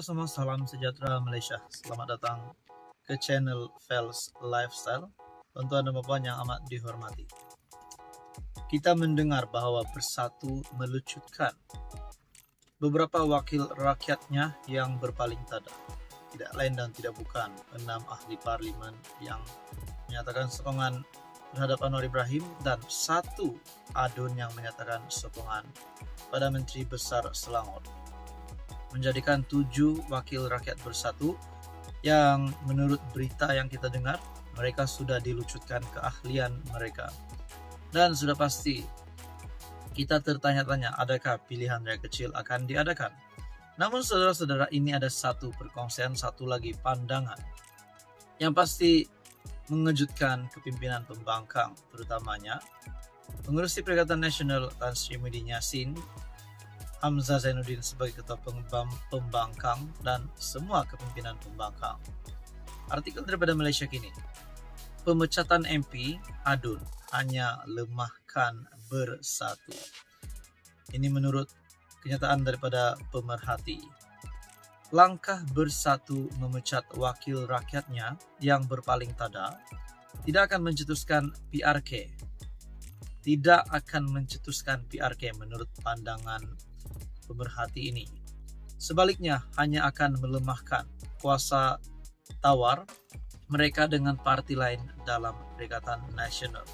semua, salam sejahtera Malaysia. Selamat datang ke channel Fels Lifestyle. Tuan-tuan dan puan yang amat dihormati. Kita mendengar bahwa Bersatu melucutkan beberapa wakil rakyatnya yang berpaling tada. Tidak lain dan tidak bukan 6 ahli parlimen yang menyatakan sokongan terhadap Anwar Ibrahim dan 1 adun yang menyatakan sokongan pada Menteri Besar Selangor. Menjadikan 7 wakil rakyat bersatu yang menurut berita yang kita dengar, mereka sudah dilucutkan keahlian mereka. Dan sudah pasti kita tertanya-tanya, adakah pilihan rakyat kecil akan diadakan? Namun saudara-saudara, ini ada satu perkongsian, satu lagi pandangan yang pasti mengejutkan kepimpinan pembangkang, terutamanya Pengurusi Perikatan Nasional Tan Sri Muhyiddin Yassin, Hamzah Zainuddin sebagai ketua pembangkang dan semua kepimpinan pembangkang. Artikel daripada Malaysia Kini, pemecatan MP adun hanya lemahkan bersatu. Ini menurut kenyataan daripada pemerhati. Langkah Bersatu memecat wakil rakyatnya yang berpaling tada tidak akan mencetuskan PRK. Tidak akan mencetuskan PRK menurut pandangan pemerhati ini. Sebaliknya, hanya akan melemahkan kuasa tawar mereka dengan parti lain dalam Perikatan Nasional.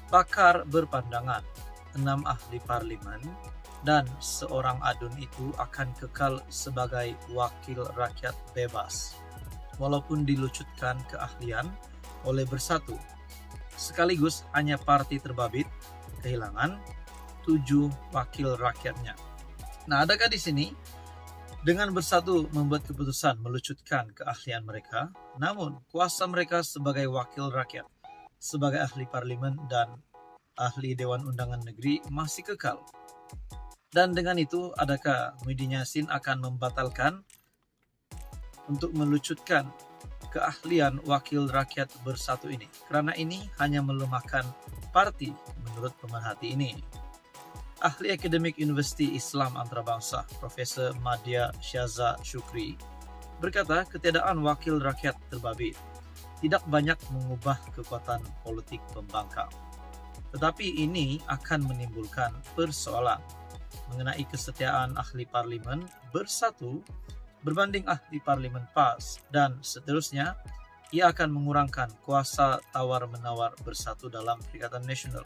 Pakar berpandangan 6 ahli parlimen dan seorang adun itu akan kekal sebagai wakil rakyat bebas, walaupun dilucutkan keahlian oleh Bersatu. Sekaligus hanya parti terbabit kehilangan 7 wakil rakyatnya. Nah, adakah di sini dengan Bersatu membuat keputusan melucutkan keahlian mereka, namun kuasa mereka sebagai wakil rakyat, sebagai ahli parlimen dan ahli Dewan Undangan Negeri masih kekal? Dan dengan itu, adakah Muhyiddin Yassin akan membatalkan untuk melucutkan keahlian wakil rakyat Bersatu ini? Karena ini hanya melemahkan parti menurut pemerhati ini. Ahli Akademik Universiti Islam Antarabangsa, Profesor Madya Syaza Syukri, berkata ketiadaan wakil rakyat terbabit tidak banyak mengubah kekuatan politik pembangkang. Tetapi ini akan menimbulkan persoalan mengenai kesetiaan ahli parlimen Bersatu berbanding ahli parlimen PAS, dan seterusnya ia akan mengurangkan kuasa tawar-menawar Bersatu dalam Perikatan Nasional.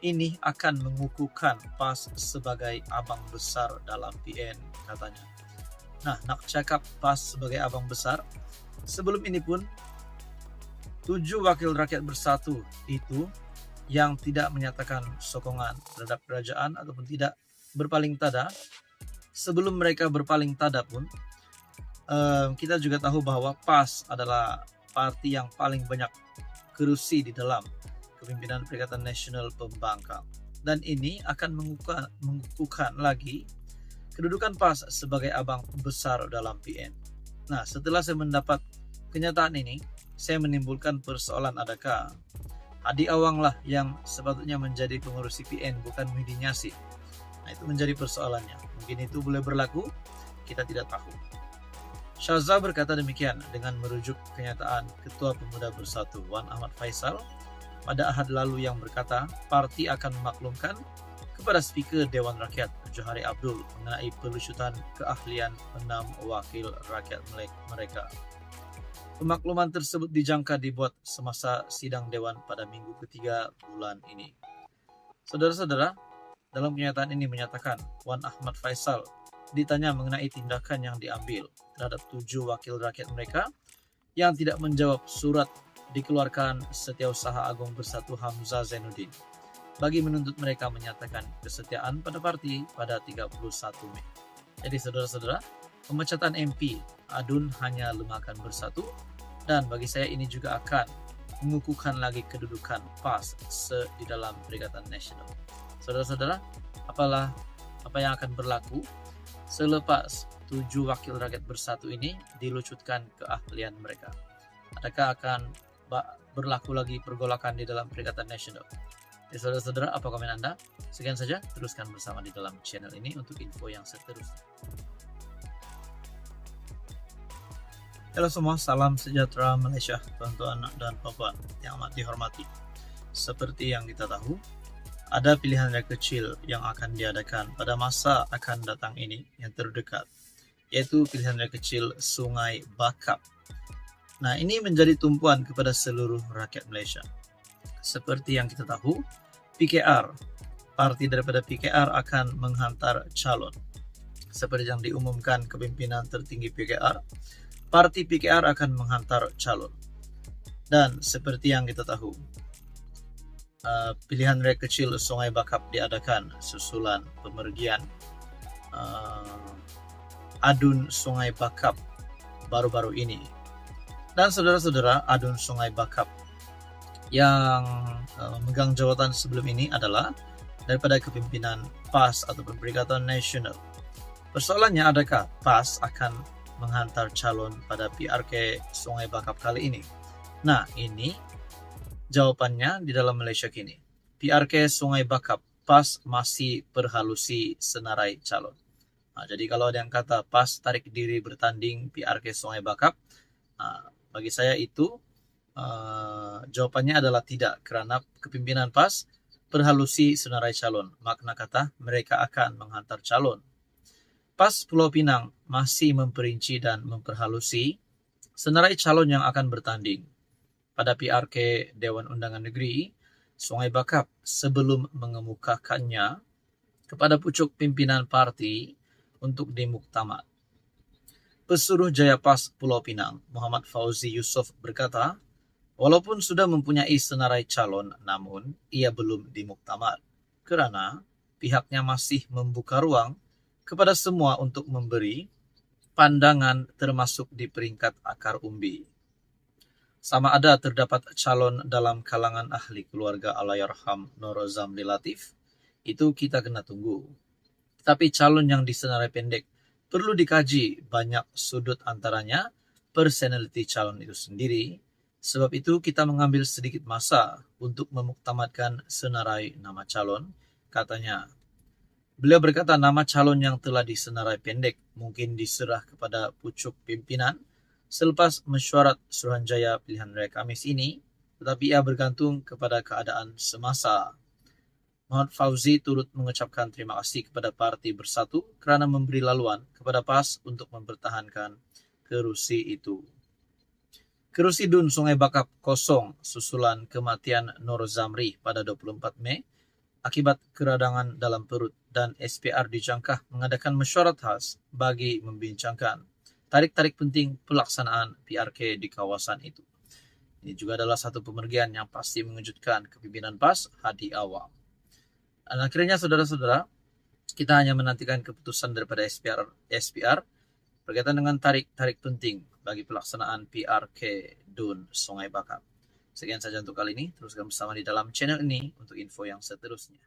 Ini akan mengukuhkan PAS sebagai abang besar dalam PN, katanya. Nah, nak cakap PAS sebagai abang besar, sebelum ini pun 7 wakil rakyat Bersatu itu yang tidak menyatakan sokongan terhadap kerajaan ataupun tidak berpaling tada, sebelum mereka berpaling tada pun, kita juga tahu bahwa PAS adalah parti yang paling banyak kerusi di dalam kepimpinan Perikatan Nasional Pembangkang. Dan ini akan mengukuhkan lagi kedudukan PAS sebagai abang besar dalam PN. Nah, setelah saya mendapat kenyataan ini, saya menimbulkan persoalan, adakah Hadi Awang lah yang sepatutnya menjadi pengurusi PN, bukan Muhyiddin Yassin? Nah, itu menjadi persoalannya. Mungkin itu boleh berlaku, kita tidak tahu. Syaza berkata demikian dengan merujuk kenyataan Ketua Pemuda Bersatu Wan Ahmad Faisal pada Ahad lalu yang berkata parti akan memaklumkan kepada Speaker Dewan Rakyat Johari Abdul mengenai pelucutan keahlian 6 wakil rakyat mereka. Pemakluman tersebut dijangka dibuat semasa sidang Dewan pada minggu ketiga bulan ini. Saudara-saudara, dalam kenyataan ini menyatakan Wan Ahmad Faisal ditanya mengenai tindakan yang diambil terhadap 7 wakil rakyat mereka yang tidak menjawab surat dikeluarkan Setiausaha Agung Bersatu Hamzah Zainuddin bagi menuntut mereka menyatakan kesetiaan pada parti pada 31 Mei. Jadi saudara-saudara, pemecatan MP adun hanya lemahkan Bersatu, dan bagi saya ini juga akan mengukuhkan lagi kedudukan PAS di dalam Perikatan Nasional. Saudara-saudara, apa yang akan berlaku selepas 7 wakil rakyat Bersatu ini dilucutkan keahlian mereka? Adakah akan berlaku lagi pergolakan di dalam Perikatan Nasional? Ya, saudara-saudara, apa komen Anda? Sekian saja, teruskan bersama di dalam channel ini untuk info yang seterusnya. Halo semua, salam sejahtera Malaysia, tuan-tuan dan puan-puan yang amat dihormati. Seperti yang kita tahu, ada pilihan raya kecil yang akan diadakan pada masa akan datang ini yang terdekat, yaitu pilihan raya kecil Sungai Bakap. Nah, ini menjadi tumpuan kepada seluruh rakyat Malaysia. Seperti yang kita tahu, PKR, parti daripada PKR akan menghantar calon. Seperti yang diumumkan kepimpinan tertinggi PKR, parti PKR akan menghantar calon. Dan seperti yang kita tahu, pilihan raya kecil Sungai Bakap diadakan susulan pemergian Adun Sungai Bakap baru-baru ini. Dan saudara-saudara, Adun Sungai Bakap yang memegang jawatan sebelum ini adalah daripada kepimpinan PAS atau Perikatan Nasional. Persoalannya, adakah PAS akan menghantar calon pada PRK Sungai Bakap kali ini? Nah, ini jawapannya di dalam Malaysia kini. PRK Sungai Bakap, PAS masih perhalusi senarai calon. Nah, jadi kalau ada yang kata PAS tarik diri bertanding PRK Sungai Bakap, bagi saya itu jawapannya adalah tidak, karena kepimpinan PAS perhalusi senarai calon. Makna kata mereka akan menghantar calon. PAS Pulau Pinang masih memperinci dan memperhalusi senarai calon yang akan bertanding pada PRK Dewan Undangan Negeri Sungai Bakap sebelum mengemukakannya kepada pucuk pimpinan parti untuk dimuktamad. Pesuruh Jaya PAS Pulau Pinang, Muhammad Fauzi Yusof berkata, walaupun sudah mempunyai senarai calon, namun ia belum dimuktamad kerana pihaknya masih membuka ruang kepada semua untuk memberi pandangan termasuk di peringkat akar umbi. Sama ada terdapat calon dalam kalangan ahli keluarga Allahyarham Nur Zamri Latif, itu kita kena tunggu. Tapi calon yang disenarai pendek perlu dikaji banyak sudut, antaranya personality calon itu sendiri. Sebab itu kita mengambil sedikit masa untuk memuktamadkan senarai nama calon, katanya. Beliau berkata nama calon yang telah disenarai pendek mungkin diserah kepada pucuk pimpinan selepas mesyuarat Suruhanjaya pilihan raya Khamis ini, tetapi ia bergantung kepada keadaan semasa. Muhammad Fauzi turut mengucapkan terima kasih kepada Parti Bersatu kerana memberi laluan kepada PAS untuk mempertahankan kerusi itu. Kerusi Dun Sungai Bakap kosong susulan kematian Nur Zamri pada 24 Mei akibat keradangan dalam perut, dan SPR dijangka mengadakan mesyuarat khas bagi membincangkan tarik-tarik penting pelaksanaan PRK di kawasan itu. Ini juga adalah satu pemergian yang pasti mengejutkan kepimpinan PAS Hadi Awam. Dan akhirnya saudara-saudara, kita hanya menantikan keputusan daripada SPR berkaitan dengan tarik-tarik penting bagi pelaksanaan PRK Dun Sungai Bakap. Sekian saja untuk kali ini. Teruskan bersama di dalam channel ini untuk info yang seterusnya.